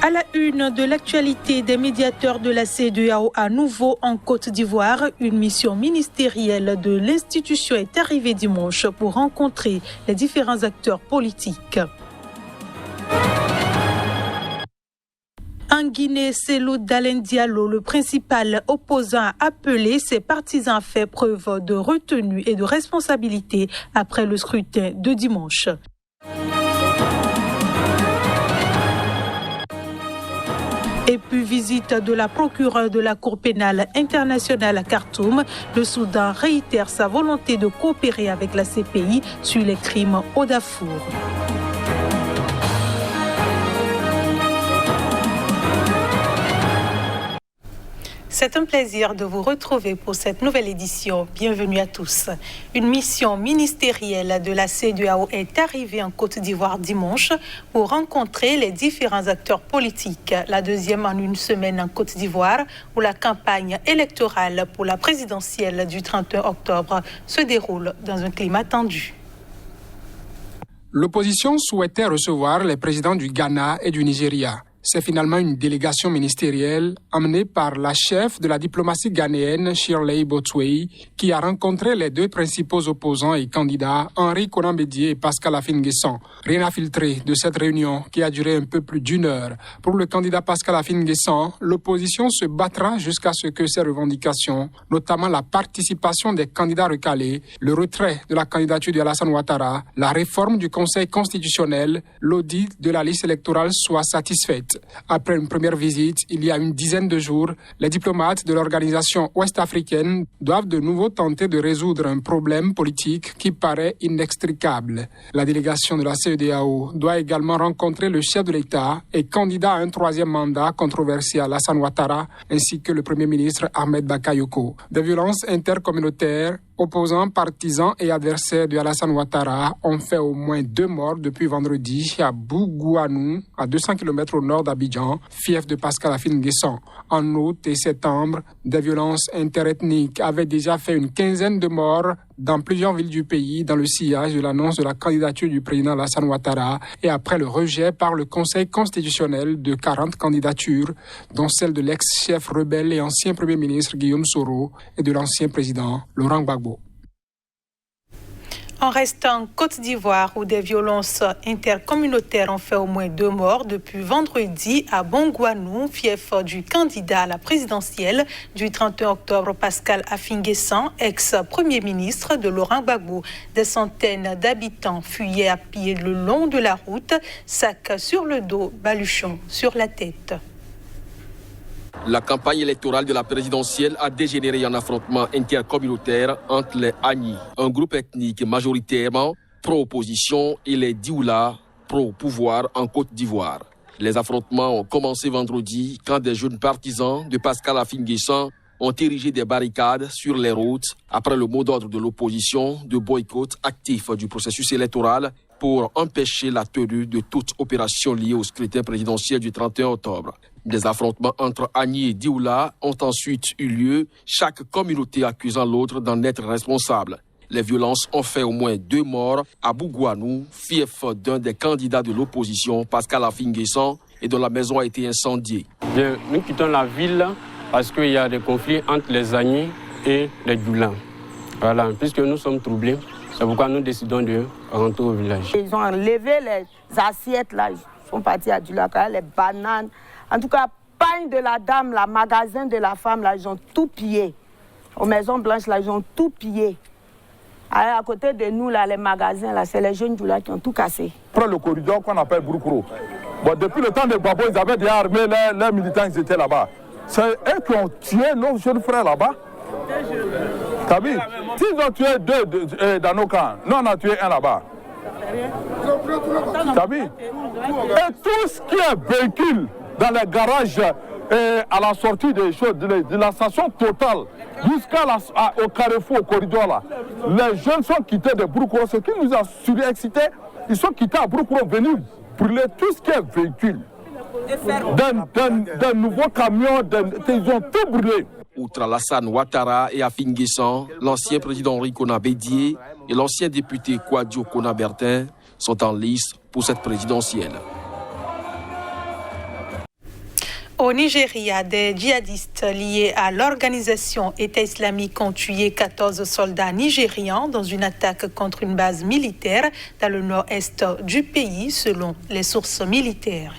À la une de l'actualité des médiateurs de la CEDEAO à nouveau en Côte d'Ivoire, une mission ministérielle de l'institution est arrivée dimanche pour rencontrer les différents acteurs politiques. En Guinée, Cellou Dalein Diallo, le principal opposant, a appelé ses partisans à faire preuve de retenue et de responsabilité après le scrutin de dimanche. Et puis visite de la procureure de la Cour pénale internationale à Khartoum, le Soudan réitère sa volonté de coopérer avec la CPI sur les crimes au Darfour. C'est un plaisir de vous retrouver pour cette nouvelle édition. Bienvenue à tous. Une mission ministérielle de la CEDEAO est arrivée en Côte d'Ivoire dimanche pour rencontrer les différents acteurs politiques. La deuxième en une semaine en Côte d'Ivoire, où la campagne électorale pour la présidentielle du 31 octobre se déroule dans un climat tendu. L'opposition souhaitait recevoir les présidents du Ghana et du Nigeria. C'est finalement une délégation ministérielle amenée par la chef de la diplomatie ghanéenne, Shirley Botway, qui a rencontré les deux principaux opposants et candidats, Henri Konan Bédié et Pascal Affi-N'Guessan. Rien à filtrer de cette réunion qui a duré un peu plus d'une heure. Pour le candidat Pascal Affi-N'Guessan, l'opposition se battra jusqu'à ce que ses revendications, notamment la participation des candidats recalés, le retrait de la candidature de Alassane Ouattara, la réforme du Conseil constitutionnel, l'audit de la liste électorale soient satisfaites. Après une première visite, il y a une dizaine de jours, les diplomates de l'organisation ouest-africaine doivent de nouveau tenter de résoudre un problème politique qui paraît inextricable. La délégation de la CEDEAO doit également rencontrer le chef de l'État et candidat à un troisième mandat controversé, Alassane Ouattara, ainsi que le Premier ministre Ahmed Bakayoko. Des violences intercommunautaires, opposants, partisans et adversaires de Alassane Ouattara ont fait au moins 2 morts depuis vendredi à Bougouanou, à 200 km au nord d'Abidjan, fief de Pascal Affi-N'Guessan. En août et septembre, des violences interethniques avaient déjà fait une quinzaine de morts dans plusieurs villes du pays dans le sillage de l'annonce de la candidature du président Alassane Ouattara et après le rejet par le Conseil constitutionnel de 40 candidatures, dont celle de l'ex-chef rebelle et ancien Premier ministre Guillaume Soro et de l'ancien président Laurent Gbagbo. En restant en Côte d'Ivoire, où des violences intercommunautaires ont fait au moins 2 morts depuis vendredi à Bougouanou, fief du candidat à la présidentielle du 31 octobre, Pascal Affi-N'Guessan, ex-premier ministre de Laurent Gbagbo. Des centaines d'habitants fuyaient à pied le long de la route, sacs sur le dos, baluchons sur la tête. La campagne électorale de la présidentielle a dégénéré en affrontement intercommunautaire entre les Agni, un groupe ethnique majoritairement pro-opposition, et les Dioula, pro-pouvoir en Côte d'Ivoire. Les affrontements ont commencé vendredi quand des jeunes partisans de Pascal Affi-N'Guessan ont érigé des barricades sur les routes après le mot d'ordre de l'opposition de boycott actif du processus électoral pour empêcher la tenue de toute opération liée au scrutin présidentiel du 31 octobre. Des affrontements entre Agni et Dioula ont ensuite eu lieu, chaque communauté accusant l'autre d'en être responsable. Les violences ont fait au moins 2 morts à Bougouanou, fief d'un des candidats de l'opposition, Pascal Affi-N'Guessan, et dont la maison a été incendiée. Bien, nous quittons la ville parce qu'il y a des conflits entre les Agni et les Dioula. Voilà, puisque nous sommes troublés, c'est pourquoi nous décidons de rentrer au village. Ils ont enlevé les assiettes là, ils sont partis à Dioula, les bananes. En tout cas, pagne de la dame, le magasin de la femme, là, ils ont tout pillé. Aux Maisons Blanches, là, ils ont tout pillé. À côté de nous, là, les magasins, là, c'est les jeunes Dioula qui ont tout cassé. Prends le corridor qu'on appelle Broukro. Bon, depuis le temps de Gbagbo, ils avaient déjà armé les militants, ils étaient là-bas. C'est eux qui ont tué nos jeunes frères là-bas. T'as vu? S'ils ont tué 2 dans nos camps, nous on a tué 1 là-bas. T'as vu? Et tout ce qui est véhicule dans les garages à la sortie de la station Total jusqu'au carrefour, au corridor là, les jeunes sont quittés de Broukro. Ce qui nous a surexcité, ils sont quittés à Broukro, venus brûler tout ce qui est véhicule. D'un nouveau camion, ils ont tout brûlé. Outre Alassane Ouattara et Affi-N'Guessan, l'ancien président Henri Konan Bédié et l'ancien député Kouadio Konan-Bertin sont en lice pour cette présidentielle. Au Nigeria, des djihadistes liés à l'organisation État islamique ont tué 14 soldats nigérians dans une attaque contre une base militaire dans le nord-est du pays, selon les sources militaires.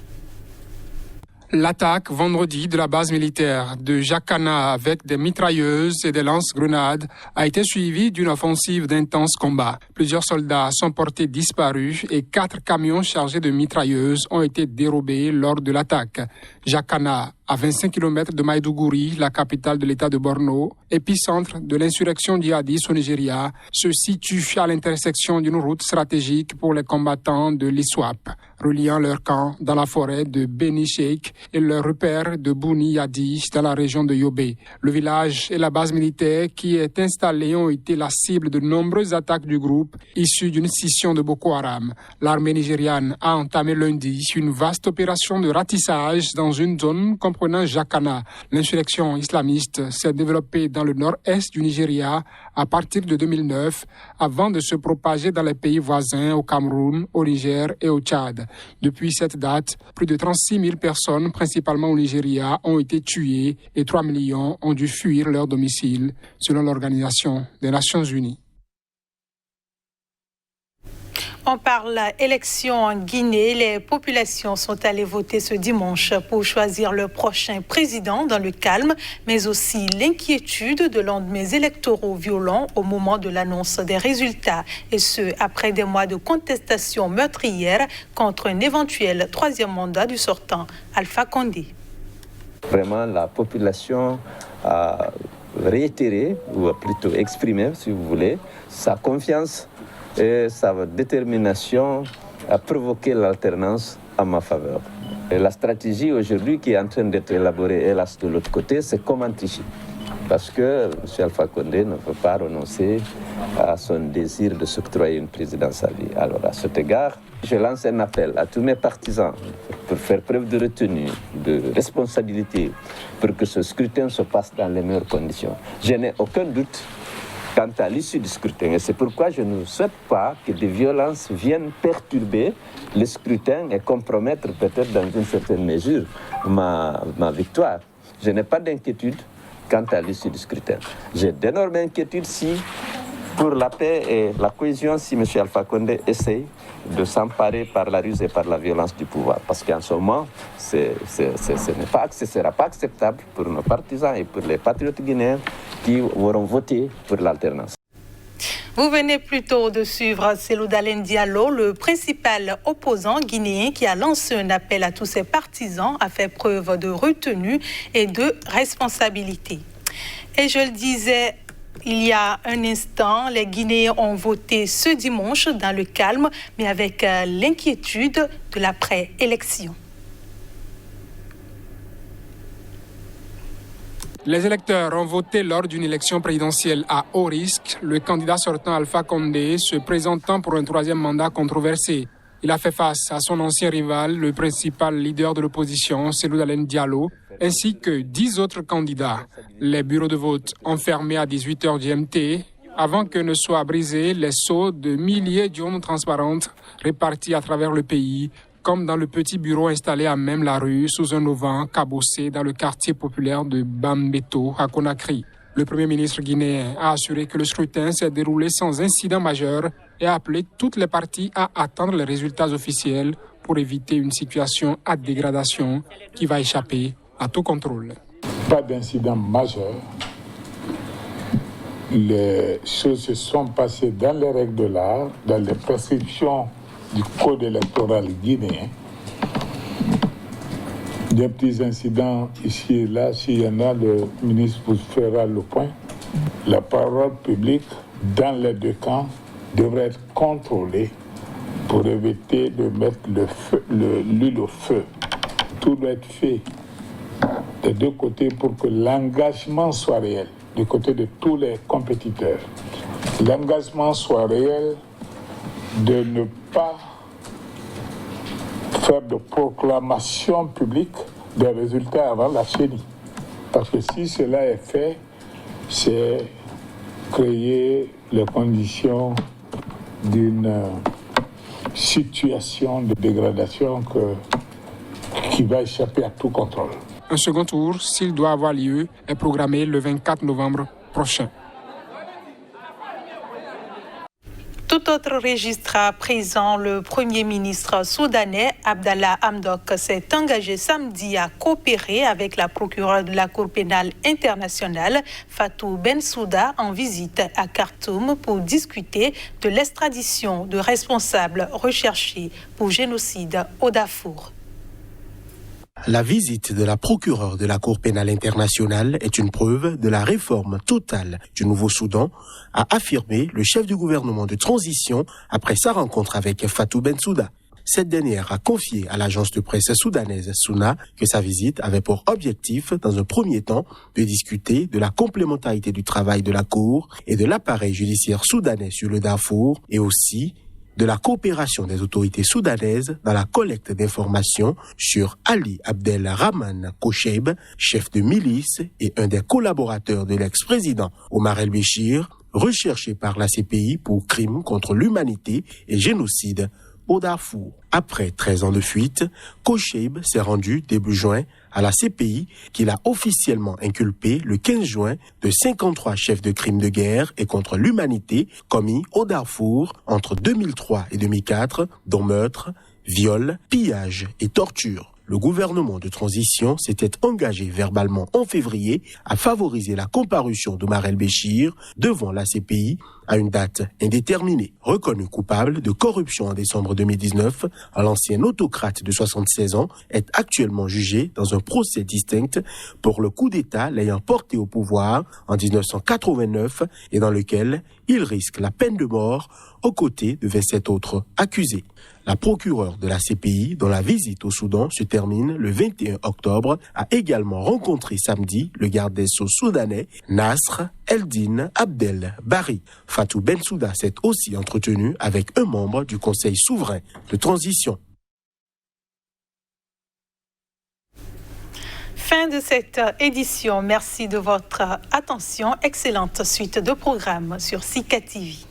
L'attaque vendredi de la base militaire de Jacana avec des mitrailleuses et des lance-grenades a été suivie d'une offensive d'intenses combats. Plusieurs soldats sont portés disparus et 4 camions chargés de mitrailleuses ont été dérobés lors de l'attaque. Jacana, à 25 km de Maïdougouri, la capitale de l'État de Borno, épicentre de l'insurrection djihadiste au Nigeria, se situe à l'intersection d'une route stratégique pour les combattants de l'ISWAP, reliant leur camp dans la forêt de Beni Sheikh et leur repère de Bouni Yadi dans la région de Yobe. Le village et la base militaire qui est installée ont été la cible de nombreuses attaques du groupe issues d'une scission de Boko Haram. L'armée nigériane a entamé lundi une vaste opération de ratissage dans une zone comprenant Jacana. L'insurrection islamiste s'est développée dans le nord-est du Nigeria à partir de 2009 avant de se propager dans les pays voisins au Cameroun, au Niger et au Tchad. Depuis cette date, plus de 36 000 personnes, principalement au Nigeria, ont été tuées et 3 millions ont dû fuir leur domicile, selon l'Organisation des Nations Unies. On parle élection en Guinée. Les populations sont allées voter ce dimanche pour choisir le prochain président dans le calme, mais aussi l'inquiétude de lendemains électoraux violents au moment de l'annonce des résultats, et ce, après des mois de contestation meurtrière contre un éventuel 3e mandat du sortant, Alpha Condé. Vraiment, la population a réitéré, ou plutôt exprimé, si vous voulez, sa confiance et sa détermination à provoquer l'alternance à ma faveur. Et la stratégie aujourd'hui qui est en train d'être élaborée, hélas, de l'autre côté, c'est comment tricher. Parce que M. Alpha Condé ne peut pas renoncer à son désir de s'octroyer une présidence à lui. Alors, à cet égard, je lance un appel à tous mes partisans pour faire preuve de retenue, de responsabilité, pour que ce scrutin se passe dans les meilleures conditions. Je n'ai aucun doute quant à l'issue du scrutin. Et c'est pourquoi je ne souhaite pas que des violences viennent perturber le scrutin et compromettre peut-être dans une certaine mesure ma victoire. Je n'ai pas d'inquiétude quant à l'issue du scrutin. J'ai d'énormes inquiétudes pour la paix et la cohésion, si M. Alpha Condé essaye de s'emparer par la ruse et par la violence du pouvoir. Parce qu'en ce moment, ce ne sera pas acceptable pour nos partisans et pour les patriotes guinéens qui auront voté pour l'alternance. Vous venez plutôt de suivre Cellou Dalein Diallo, le principal opposant guinéen qui a lancé un appel à tous ses partisans à faire preuve de retenue et de responsabilité. Et je le disais il y a un instant, les Guinéens ont voté ce dimanche dans le calme, mais avec l'inquiétude de l'après-élection. Les électeurs ont voté lors d'une élection présidentielle à haut risque, le candidat sortant Alpha Condé se présentant pour un 3e mandat controversé. Il a fait face à son ancien rival, le principal leader de l'opposition, Cellou Dalein Diallo, ainsi que 10 autres candidats. Les bureaux de vote ont fermé à 18h GMT avant que ne soient brisés les seaux de milliers d'urnes transparentes réparties à travers le pays, comme dans le petit bureau installé à même la rue sous un auvent cabossé dans le quartier populaire de Bambeto à Conakry. Le Premier ministre guinéen a assuré que le scrutin s'est déroulé sans incident majeur et a appelé toutes les parties à attendre les résultats officiels pour éviter une situation à dégradation qui va échapper à tout contrôle. Pas d'incident majeur. Les choses se sont passées dans les règles de l'art, dans les prescriptions du code électoral guinéen. Des petits incidents ici et là, s'il y en a, le ministre vous fera le point. La parole publique dans les deux camps devrait être contrôlée pour éviter de mettre l'huile au feu. Tout doit être fait des deux côtés pour que l'engagement soit réel, du côté de tous les compétiteurs. L'engagement soit réel de ne pas faire de proclamation publique des résultats avant la CENI. Parce que si cela est fait, c'est créer les conditions d'une situation de dégradation qui va échapper à tout contrôle. Un second tour, s'il doit avoir lieu, est programmé le 24 novembre prochain. Tout autre registre à présent, le Premier ministre soudanais Abdallah Hamdok s'est engagé samedi à coopérer avec la procureure de la Cour pénale internationale, Fatou Bensouda, en visite à Khartoum pour discuter de l'extradition de responsables recherchés pour génocide au Darfour. La visite de la procureure de la Cour pénale internationale est une preuve de la réforme totale du Nouveau-Soudan, a affirmé le chef du gouvernement de transition après sa rencontre avec Fatou Bensouda. Cette dernière a confié à l'agence de presse soudanaise SUNA que sa visite avait pour objectif, dans un premier temps, de discuter de la complémentarité du travail de la Cour et de l'appareil judiciaire soudanais sur le Darfour, et aussi de la coopération des autorités soudanaises dans la collecte d'informations sur Ali Abdel Rahman Kocheib, chef de milice et un des collaborateurs de l'ex-président Omar el-Béchir, recherché par la CPI pour crimes contre l'humanité et génocide au Darfour. Après 13 ans de fuite, Kocheib s'est rendu début juin à la CPI qu'il a officiellement inculpé le 15 juin de 53 chefs de crimes de guerre et contre l'humanité commis au Darfour entre 2003 et 2004, dont meurtre, viol, pillage et torture. Le gouvernement de transition s'était engagé verbalement en février à favoriser la comparution d'Omar el-Béchir devant la CPI à une date indéterminée. Reconnu coupable de corruption en décembre 2019, l'ancien autocrate de 76 ans est actuellement jugé dans un procès distinct pour le coup d'État l'ayant porté au pouvoir en 1989 et dans lequel il risque la peine de mort aux côtés de 27 autres accusés. La procureure de la CPI, dont la visite au Soudan se termine le 21 octobre, a également rencontré samedi le garde des Sceaux soudanais Nasr Eldin Abdel Bari. Fatou Bensouda s'est aussi entretenu avec un membre du Conseil souverain de transition. Fin de cette édition. Merci de votre attention. Excellente suite de programmes sur Sika TV.